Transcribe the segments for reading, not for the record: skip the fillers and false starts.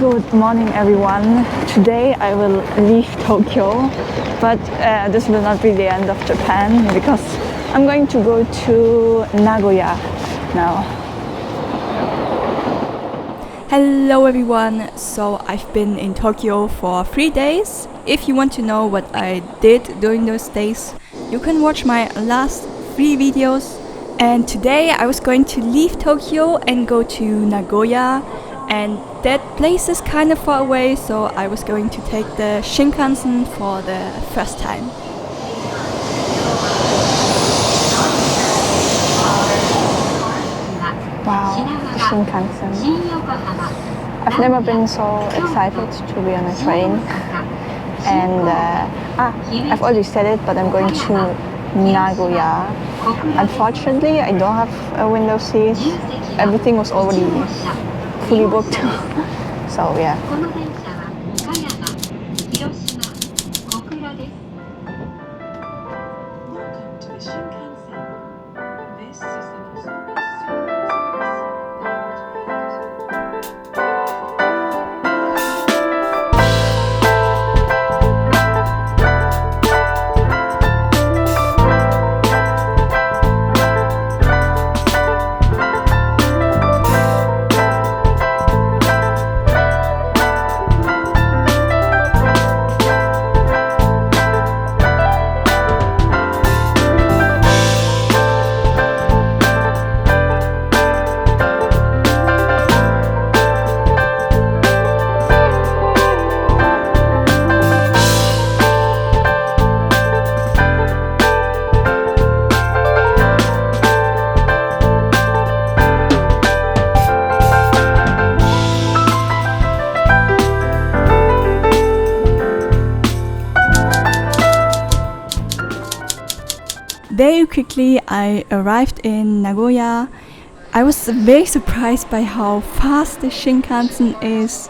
Good morning everyone. Today I will leave Tokyo, but this will not be the end of Japan because I'm going to go to Nagoya now. Hello everyone, so I've been in Tokyo for 3 days. If you want to know what I did during those days, you can watch my last 3 videos. And today I was going to leave Tokyo and go to Nagoya, and that place is kind of far away, so I was going to take the Shinkansen for the first time. Wow, Shinkansen. I've never been so excited to be on a train. And I've already said it, but I'm going to Nagoya. Unfortunately, I don't have a window seat. Everything was already fully booked. So yeah. Very quickly I arrived in Nagoya. I was very surprised by how fast the Shinkansen is.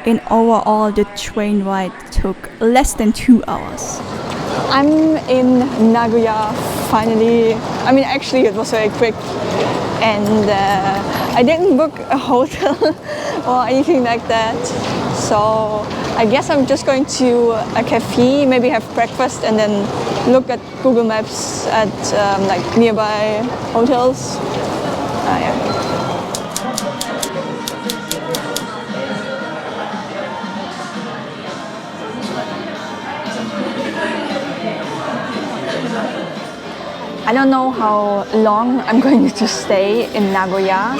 In overall, the train ride took less than 2 hours. I'm in Nagoya finally. I mean, actually it was very quick, and I didn't book a hotel or anything like that. So I guess I'm just going to a cafe, maybe have breakfast, and then look at Google Maps at like nearby hotels. Yeah. I don't know how long I'm going to stay in Nagoya.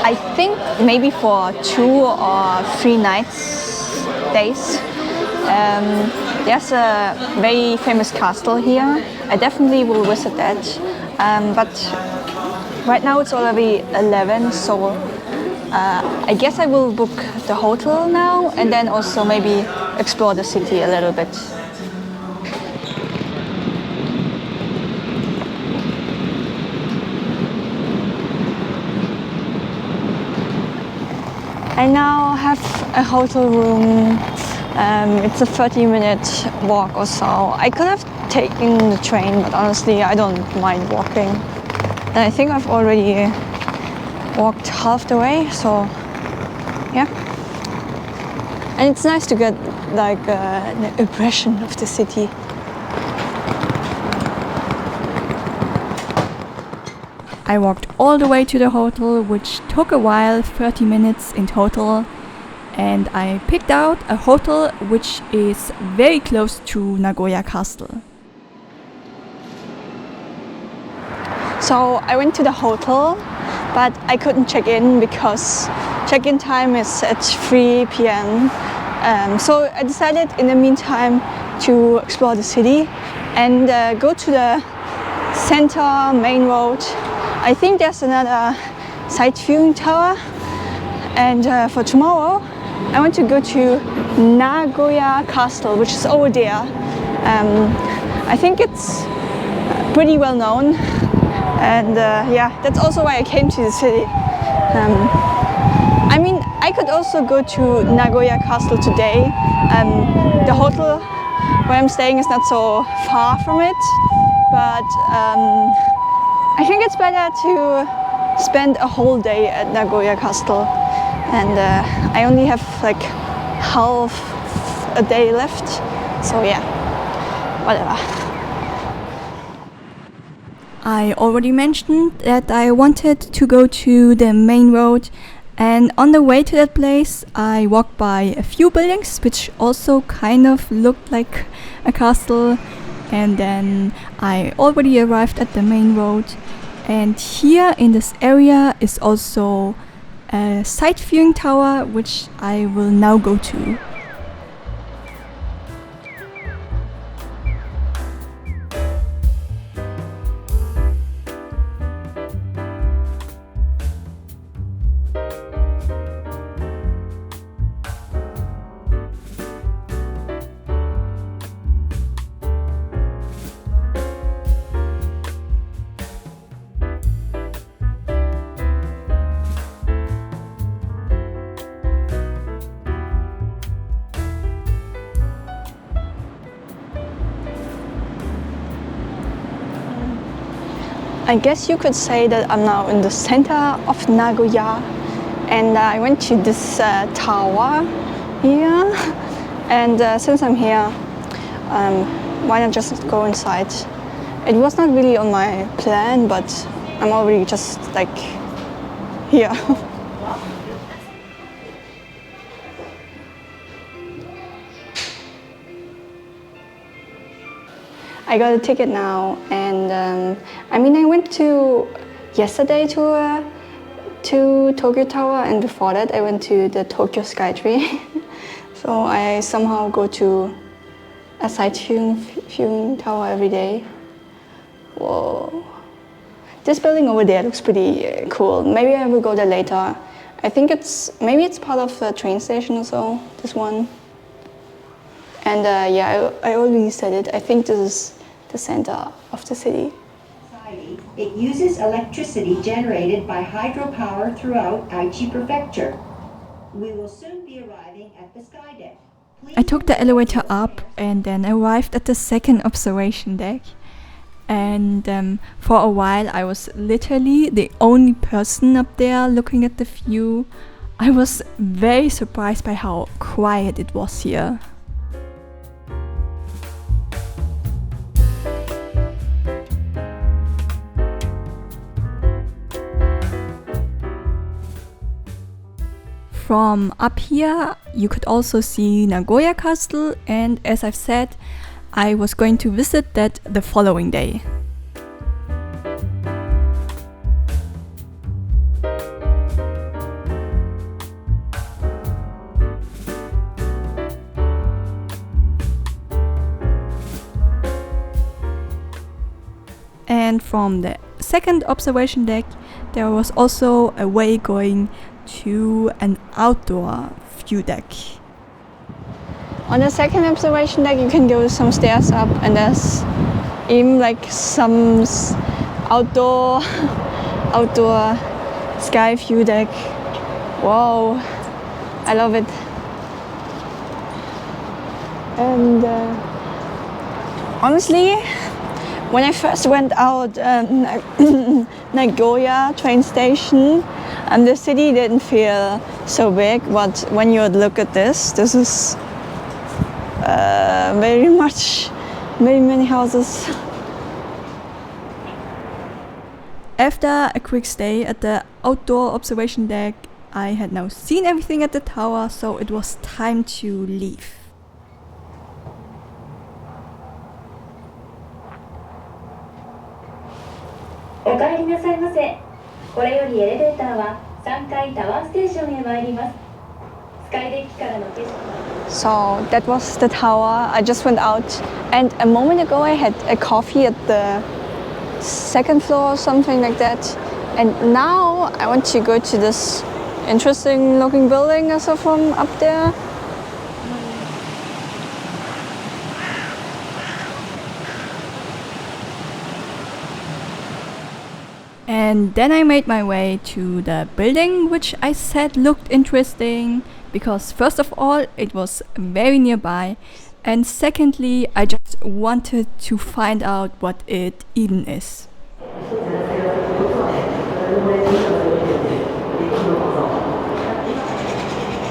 I think maybe for 2 or 3 days. There's a very famous castle here. I definitely will visit that. But right now it's already 11, so I guess I will book the hotel now and then also maybe explore the city a little bit. I now have a hotel room. It's a 30-minute walk or so. I could have taken the train, but honestly I don't mind walking. And I think I've already walked half the way, so yeah. And it's nice to get like an impression of the city. I walked all the way to the hotel, which took a while, 30 minutes in total, and I picked out a hotel which is very close to Nagoya Castle. So I went to the hotel, but I couldn't check in because check-in time is at 3 p.m. So I decided in the meantime to explore the city and go to the center main road. I think there's another sight viewing tower, and for tomorrow I want to go to Nagoya Castle, which is over there. I think it's pretty well known, and yeah, that's also why I came to the city. I mean, I could also go to Nagoya Castle today. The hotel where I'm staying is not so far from it, but I think it's better to spend a whole day at Nagoya Castle, and I only have like half a day left. So yeah, whatever. I already mentioned that I wanted to go to the main road, and on the way to that place I walked by a few buildings which also kind of looked like a castle, and then I already arrived at the main road. And here in this area is also a sight viewing tower which I will now go to. I guess you could say that I'm now in the center of Nagoya, and I went to this tower here, and since I'm here, why not just go inside? It was not really on my plan, but I'm already just like here. I got a ticket now, and I went yesterday to Tokyo Tower, and before that I went to the Tokyo Skytree. So I somehow go to a sight viewing tower every day. Whoa. This building over there looks pretty cool. Maybe I will go there later. I think maybe it's part of the train station or so, this one. And yeah, I already said it. I think this is the center of the city. It uses electricity generated by hydropower throughout Aichi Prefecture. We will soon be arriving at the sky deck. I took the elevator up and then arrived at the second observation deck. And for a while I was literally the only person up there looking at the view. I was very surprised by how quiet it was here. From up here you could also see Nagoya Castle, and as I've said, I was going to visit that the following day. And from the second observation deck there was also a way going to an outdoor view deck. On the second observation deck you can go some stairs up, and there's even like some outdoor sky view deck. Whoa, I love it. And honestly, when I first went out Nagoya train station, the city didn't feel so big, but when you look at this is very many houses. After a quick stay at the outdoor observation deck, I had now seen everything at the tower, so it was time to leave. お帰りなさいませ。これよりエレベーターは3階タワーステーションへ参ります。スカイデッキからの景色。 So that was the tower. I just went out, and a moment ago I had a coffee at the second floor or something like that. And now I want to go to this interesting looking building I saw from up there. And then I made my way to the building, which I said looked interesting because first of all it was very nearby, and secondly I just wanted to find out what it even is.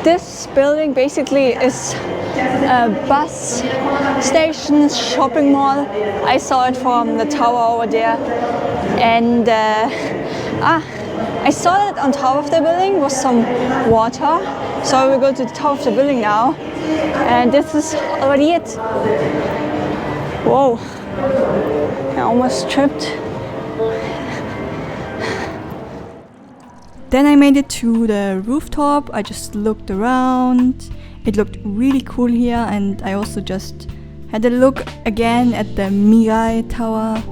This building basically is a bus station, shopping mall. I saw it from the tower over there, and I saw that on top of the building was some water. So we go to the top of the building now, and this is already it. Whoa! I almost tripped. Then I made it to the rooftop. I just looked around. It looked really cool here, and I also just had a look again at the MIRAI Tower.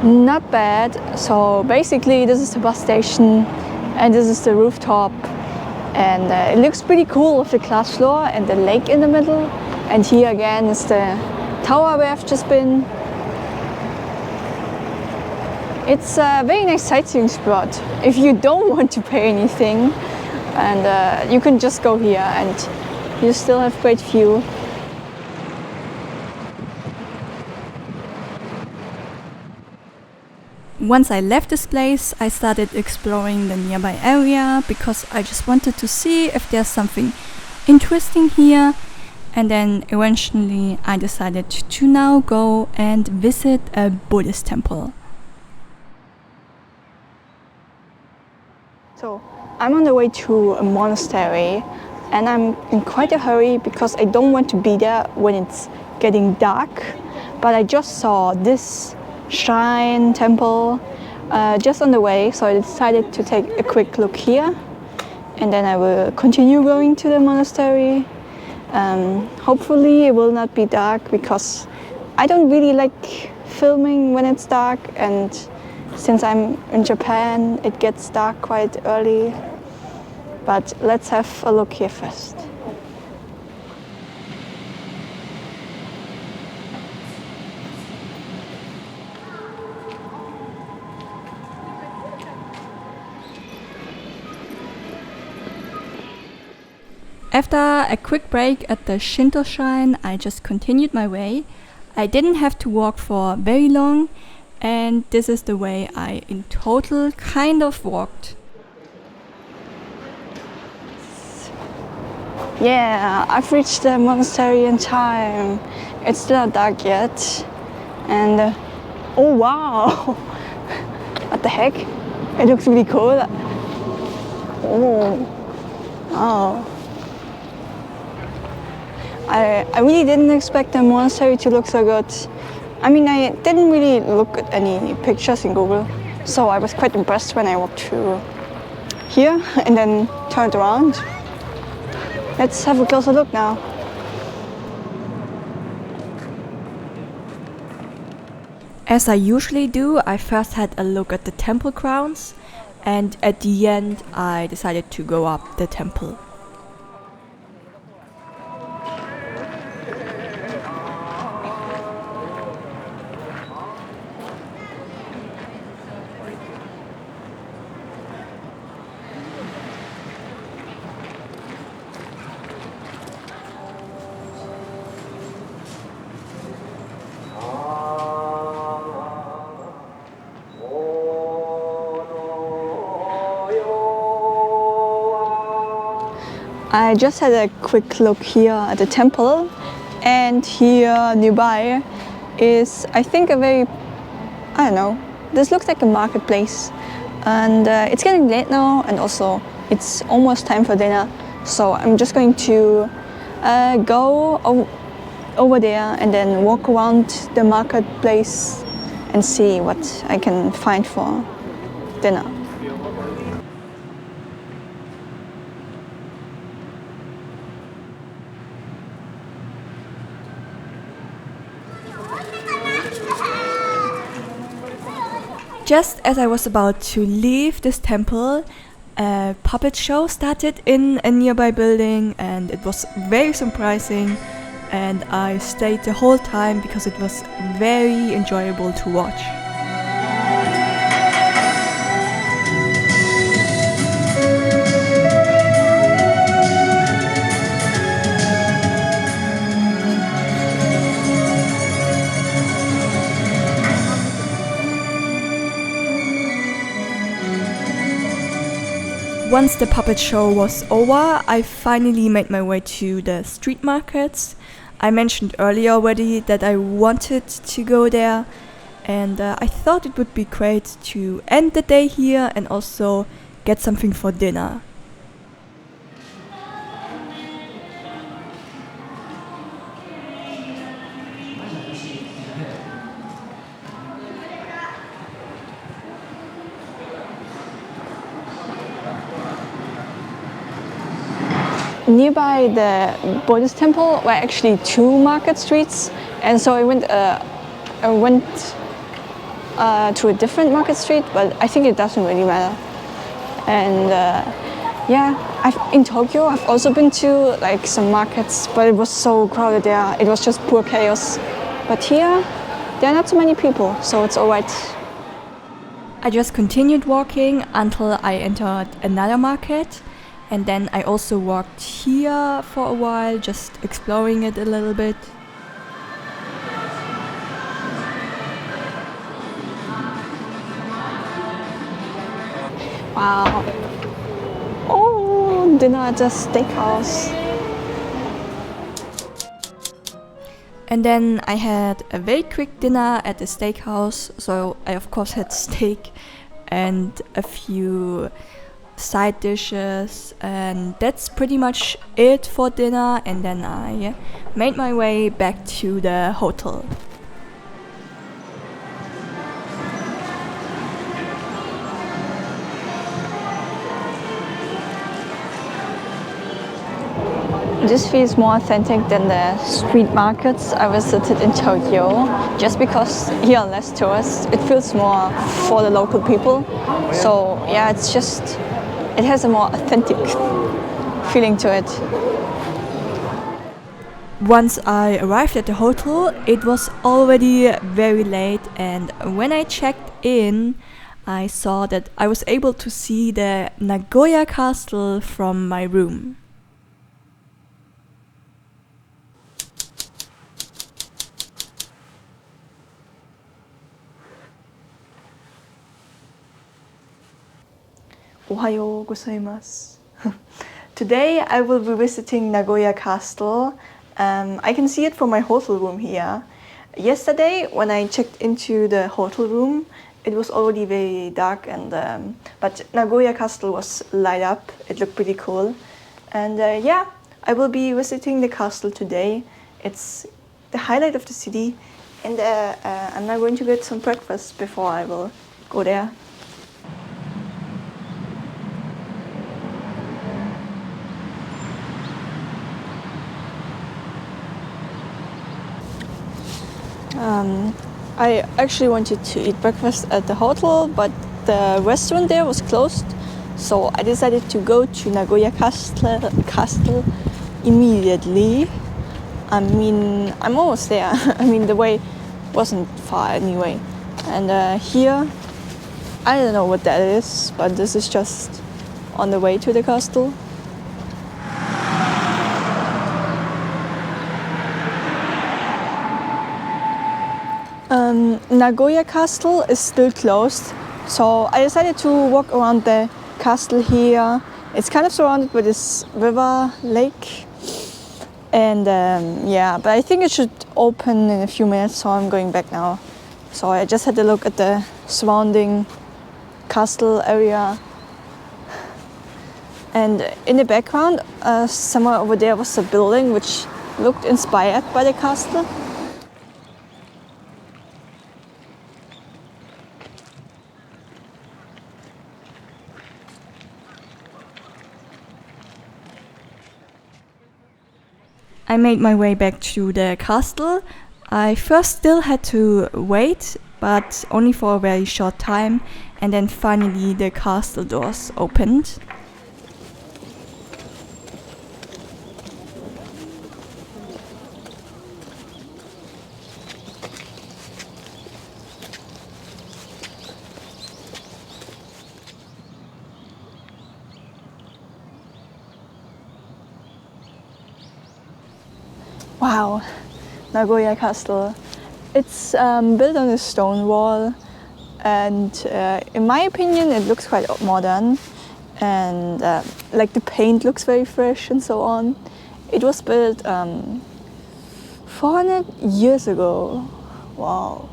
Not bad. So basically this is the bus station and this is the rooftop, and it looks pretty cool with the glass floor and the lake in the middle, and here again is the tower where I've just been. It's a very nice sightseeing spot if you don't want to pay anything, and you can just go here and you still have great view. Once I left this place, I started exploring the nearby area because I just wanted to see if there's something interesting here, and then eventually I decided to now go and visit a Buddhist temple. So I'm on the way to a monastery, and I'm in quite a hurry because I don't want to be there when it's getting dark, but I just saw this shrine temple just on the way, so I decided to take a quick look here, and then I will continue going to the monastery. Hopefully it will not be dark because I don't really like filming when it's dark, and since I'm in Japan it gets dark quite early, but let's have a look here first. After a quick break at the Shinto shrine, I just continued my way. I didn't have to walk for very long, and this is the way I in total kind of walked. Yeah, I've reached the monastery in time. It's still not dark yet, and oh wow! What the heck? It looks really cool. Oh. I really didn't expect the monastery to look so good. I mean, I didn't really look at any pictures in Google, so I was quite impressed when I walked through here and then turned around. Let's have a closer look now. As I usually do, I first had a look at the temple grounds, and at the end I decided to go up the temple. I just had a quick look here at the temple, and here nearby is, I think, a very, I don't know, this looks like a marketplace, and it's getting late now, and also it's almost time for dinner, so I'm just going to go over there and then walk around the marketplace and see what I can find for dinner. Just as I was about to leave this temple, a puppet show started in a nearby building, and it was very surprising, and I stayed the whole time because it was very enjoyable to watch. Once the puppet show was over, I finally made my way to the street markets. I mentioned earlier already that I wanted to go there, and I thought it would be great to end the day here and also get something for dinner. Nearby the Buddhist temple were actually two market streets, and so I went to a different market street, but I think it doesn't really matter. And yeah, in Tokyo I've also been to like some markets, but it was so crowded there. It was just pure chaos. But here, there are not so many people, so it's alright. I just continued walking until I entered another market, and then I also walked here for a while, just exploring it a little bit. Wow. Oh, dinner at the steakhouse. And then I had a very quick dinner at the steakhouse, so I of course had steak and a few side dishes, and that's pretty much it for dinner. And then I made my way back to the hotel. This feels more authentic than the street markets I visited in Tokyo, just because here are less tourists. It feels more for the local people. So yeah, it has a more authentic feeling to it. Once I arrived at the hotel, it was already very late, and when I checked in, I saw that I was able to see the Nagoya castle from my room. Ohayo gozaimasu. Today I will be visiting Nagoya Castle. I can see it from my hotel room here. Yesterday when I checked into the hotel room, it was already very dark, but Nagoya Castle was light up. It looked pretty cool. And yeah, I will be visiting the castle today. It's the highlight of the city, and I'm now going to get some breakfast before I will go there. I actually wanted to eat breakfast at the hotel, but the restaurant there was closed, so I decided to go to Nagoya Castle immediately. I mean, I'm almost there. I mean, the way wasn't far anyway. And here, I don't know what that is, but this is just on the way to the castle. Nagoya Castle is still closed, so I decided to walk around the castle here. It's kind of surrounded by this river lake, and yeah, but I think it should open in a few minutes, so I'm going back now. So I just had a look at the surrounding castle area, and in the background, somewhere over there was a building which looked inspired by the castle. I made my way back to the castle. I first still had to wait, but only for a very short time, and then finally the castle doors opened. Wow, Nagoya Castle. It's built on a stone wall, and in my opinion it looks quite modern. and like the paint looks very fresh and so on. It was built 400 years ago. Wow.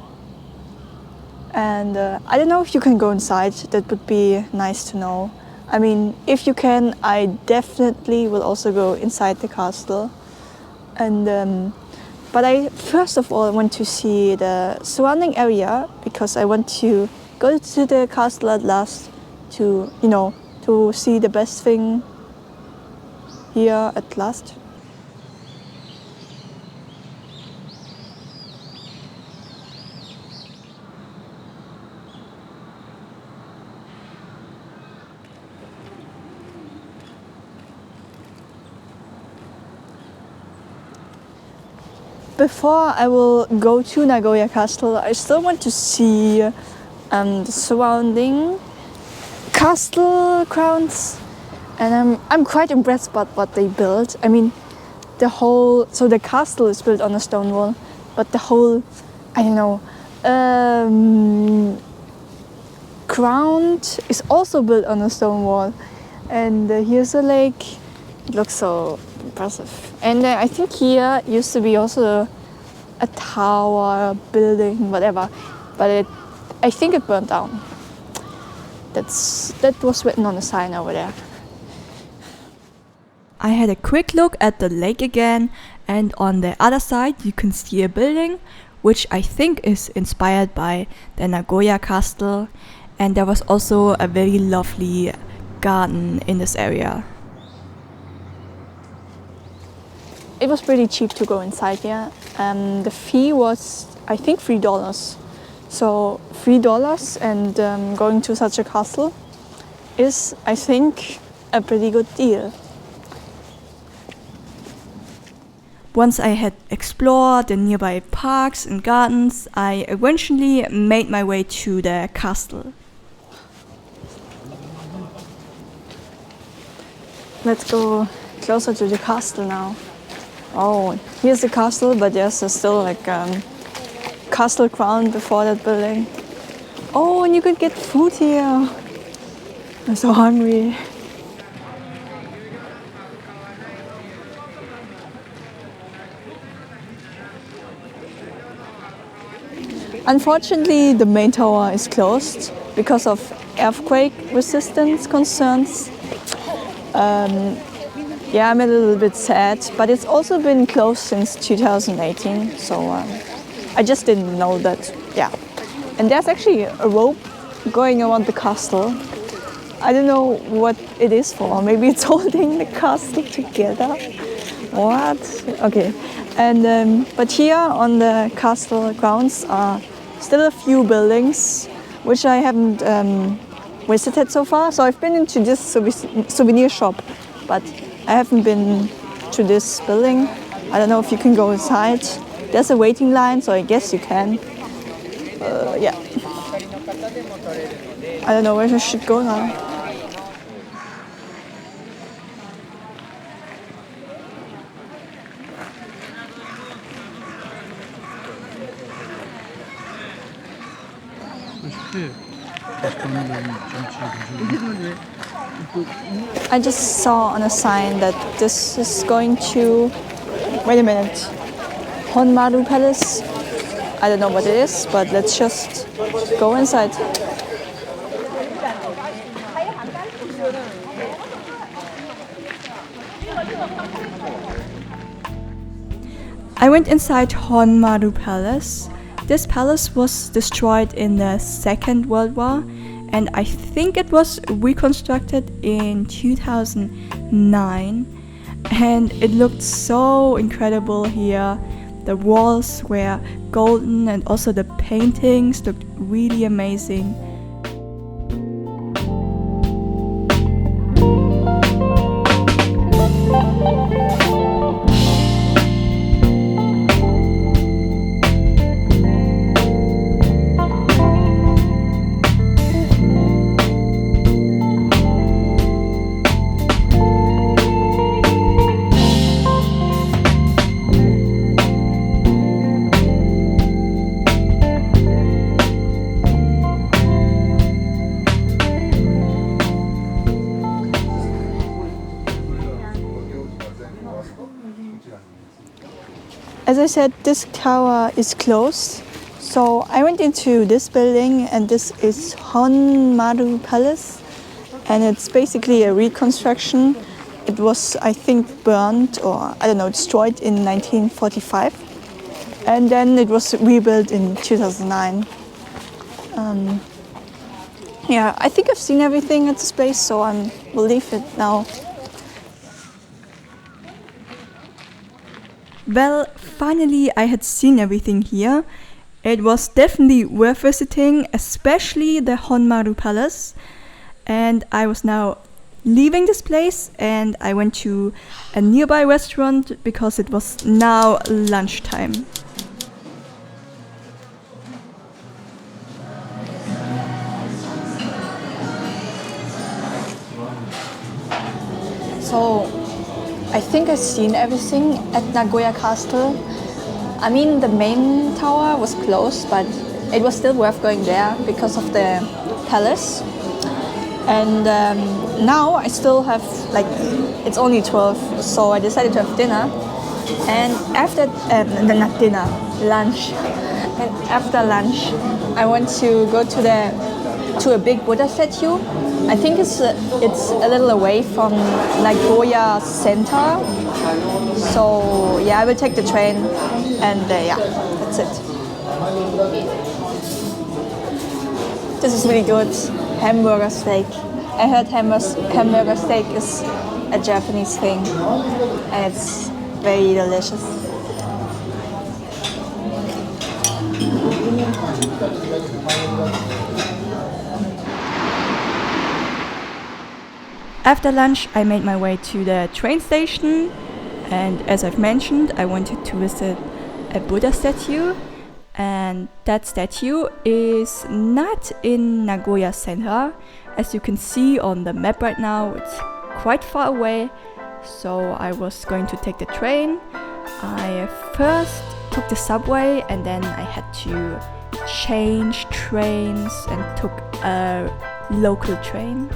And I don't know if you can go inside. That would be nice to know. I mean, if you can, I definitely will also go inside the castle. And but I first of all want to see the surrounding area, because I want to go to the castle at last to, you know, to see the best thing here at last. Before I will go to Nagoya Castle, I still want to see the surrounding castle grounds, and I'm quite impressed by what they built. I mean, the castle is built on a stone wall, but the whole, I don't know, ground is also built on a stone wall. And here's a lake. It looks so impressive. And I think here used to be also a tower, building, whatever, but I think it burned down. That was written on the sign over there. I had a quick look at the lake again, and on the other side you can see a building which I think is inspired by the Nagoya castle, and there was also a very lovely garden in this area. It was pretty cheap to go inside here. The fee was, I think, $3. So $3 and going to such a castle is, I think, a pretty good deal. Once I had explored the nearby parks and gardens, I eventually made my way to the castle. Let's go closer to the castle now. Oh, here's the castle, but there's still like castle ground before that building. Oh, and you could get food here. I'm so hungry. Unfortunately, the main tower is closed because of earthquake resistance concerns. Yeah, I'm a little bit sad, but it's also been closed since 2018, so I just didn't know that. Yeah, and there's actually a rope going around the castle. I don't know what it is for. Maybe it's holding the castle together. What? Okay, and but here on the castle grounds are still a few buildings which I haven't visited so far. So I've been into this souvenir shop, but I haven't been to this building. I don't know if you can go inside. There's a waiting line, so I guess you can. Yeah. I don't know where I should go now. I just saw on a sign that this is going to, wait a minute, Honmaru Palace. I don't know what it is, but let's just go inside. I went inside Honmaru Palace. This palace was destroyed in the Second World War, and I think it was reconstructed in 2009, and it looked so incredible here. The walls were golden and also the paintings looked really amazing. as I said, this tower is closed. So I went into this building, and this is Honmaru Palace, and it's basically a reconstruction. It was, I think, burned or I don't know, destroyed in 1945, and then it was rebuilt in 2009. Yeah, I think I've seen everything at this place, so we'll leave it now. Well, finally I had seen everything here. It was definitely worth visiting, especially the Honmaru Palace. And I was now leaving this place, and I went to a nearby restaurant because it was now lunchtime. So I think I've seen everything at Nagoya Castle. I mean, the main tower was closed, but it was still worth going there because of the palace. And now I still have, like, it's only 12, so I decided to have dinner. And after, not dinner, lunch. And after lunch, I want to go to a big Buddha statue. I think it's a little away from Nagoya Center. So yeah, I will take the train, and yeah, that's it. This is really good. Hamburger steak. I heard hamburger steak is a Japanese thing, and it's very delicious. After lunch, I made my way to the train station, and as I've mentioned, I wanted to visit a Buddha statue, and that statue is not in Nagoya Center. As you can see on the map right now, it's quite far away, so I was going to take the train. I first took the subway, and then I had to change trains and took a local train.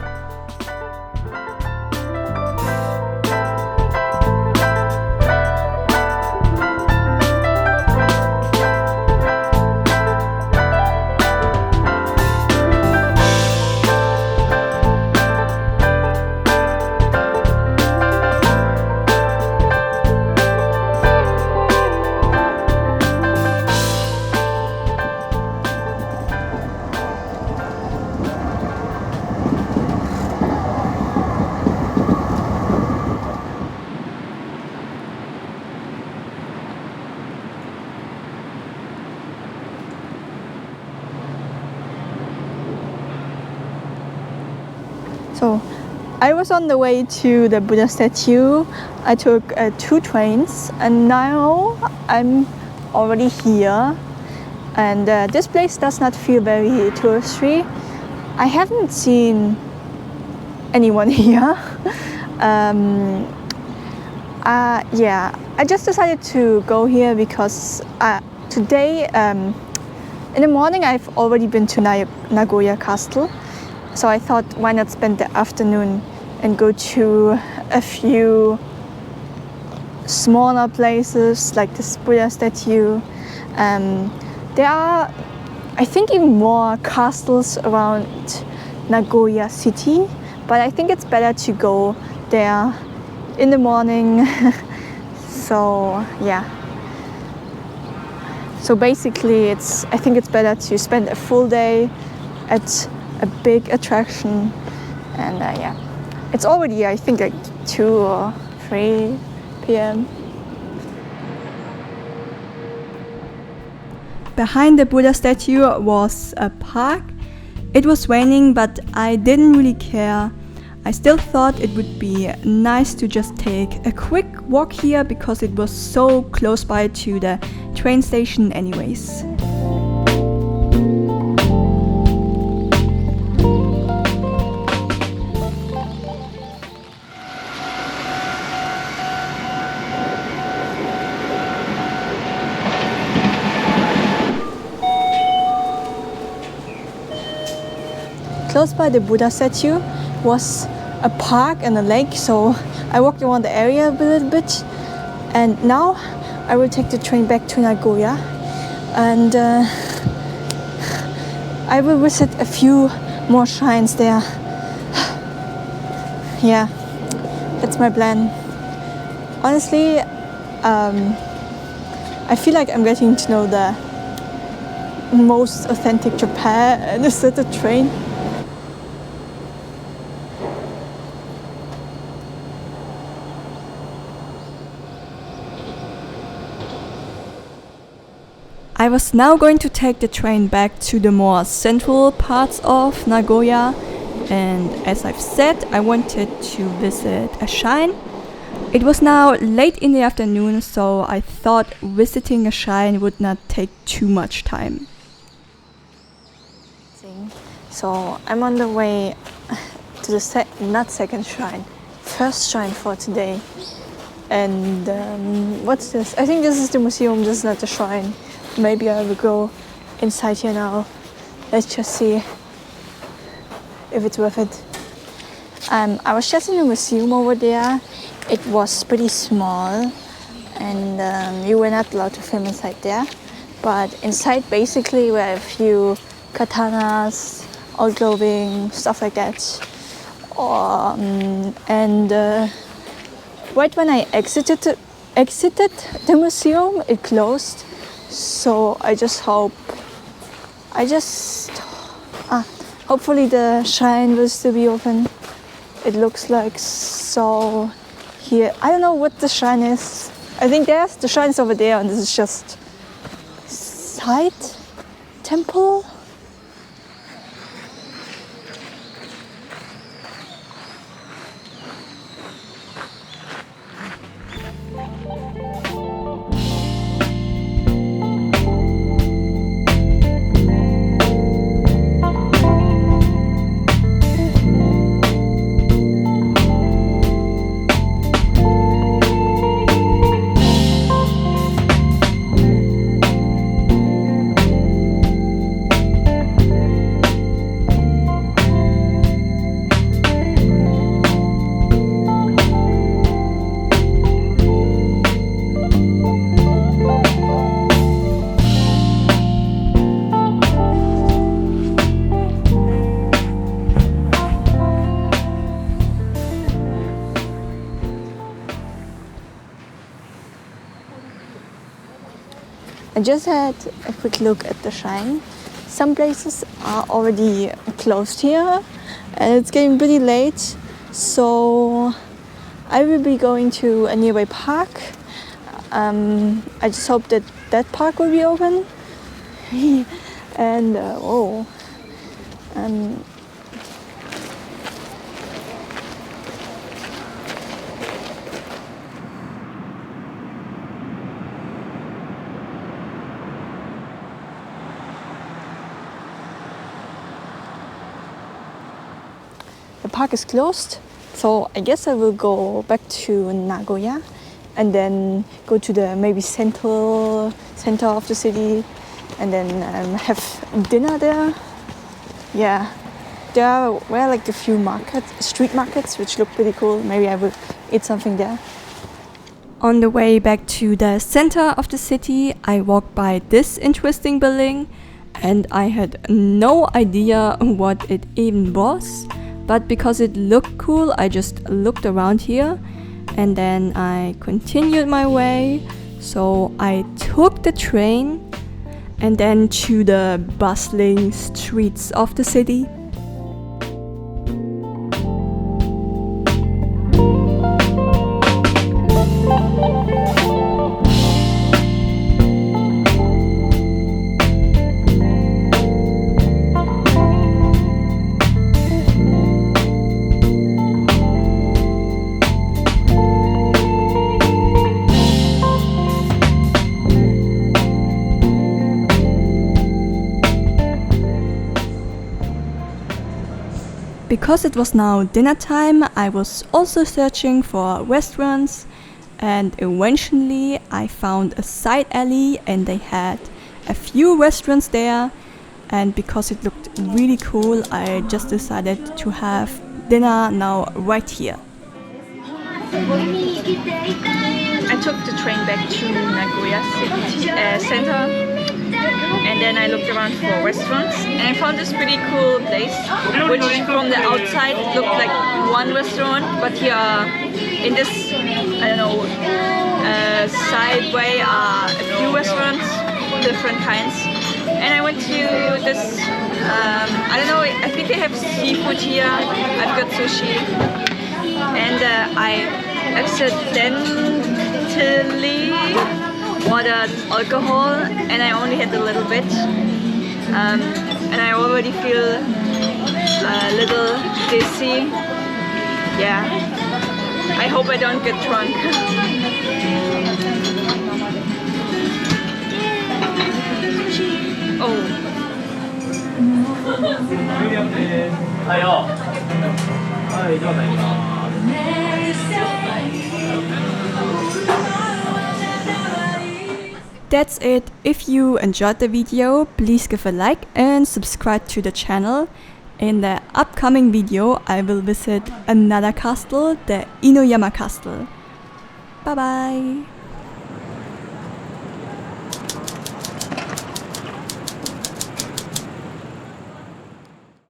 So I was on the way to the Buddha statue. I took 2 trains, and now I'm already here. And this place does not feel very touristy. I haven't seen anyone here. Yeah, I just decided to go here because today in the morning I've already been to Nagoya Castle. So I thought, why not spend the afternoon and go to a few smaller places like this Buddha statue. There are, I think, even more castles around Nagoya city, but I think it's better to go there in the morning. So yeah. So basically, I think it's better to spend a full day at a big attraction, and yeah, it's already, I think, like 2 or 3 p.m. Behind the Buddha statue was a park. It was raining, but I didn't really care. I still thought it would be nice to just take a quick walk here because it was so close by to the train station anyways. Close by the Buddha statue was a park and a lake, so I walked around the area a little bit, and now I will take the train back to Nagoya, and I will visit a few more shrines there. Yeah, that's my plan. Honestly, I feel like I'm getting to know the most authentic Japan is at the train. I was now going to take the train back to the more central parts of Nagoya, and as I've said, I wanted to visit a shrine. It was now late in the afternoon, so I thought visiting a shrine would not take too much time. So I'm on the way to the second shrine, first shrine for today. And what's this? I think this is the museum, this is not the shrine. Maybe I will go inside here now. Let's just see if it's worth it. I was just in the museum over there. It was pretty small, and you were not allowed to film inside there. But inside basically were a few katanas, old clothing, stuff like that. Right when I exited the museum, it closed. So I just hope, hopefully the shrine will still be open. It looks like so here. I don't know what the shrine is. I think the shrine is over there, and this is just side temple. I just had a quick look at the shrine. Some places are already closed here, and it's getting pretty late, so I will be going to a nearby park. I just hope that that park will be open. And the park is closed, so I guess I will go back to Nagoya and then go to the maybe center of the city, and then have dinner there. Yeah, there were like a few street markets, which look pretty cool. Maybe I will eat something there. On the way back to the center of the city, I walked by this interesting building, and I had no idea what it even was. But because it looked cool, I just looked around here, and then I continued my way. So I took the train and then to the bustling streets of the city. Because it was now dinner time, I was also searching for restaurants, and eventually I found a side alley and they had a few restaurants there, and because it looked really cool, I just decided to have dinner now right here. I took the train back to Nagoya center, and then I looked around for restaurants, and I found this pretty cool place, which from the outside looked like one restaurant, but here in this, I don't know, side way are a few restaurants, different kinds. And I went to this, I don't know, I think they have seafood here. I've got sushi, and I accidentally ordered alcohol, and I only had a little bit, and I already feel a little dizzy. Yeah, I hope I don't get drunk. Oh. That's it. If you enjoyed the video, please give a like and subscribe to the channel. In the upcoming video, I will visit another castle, the Inoyama Castle. Bye bye!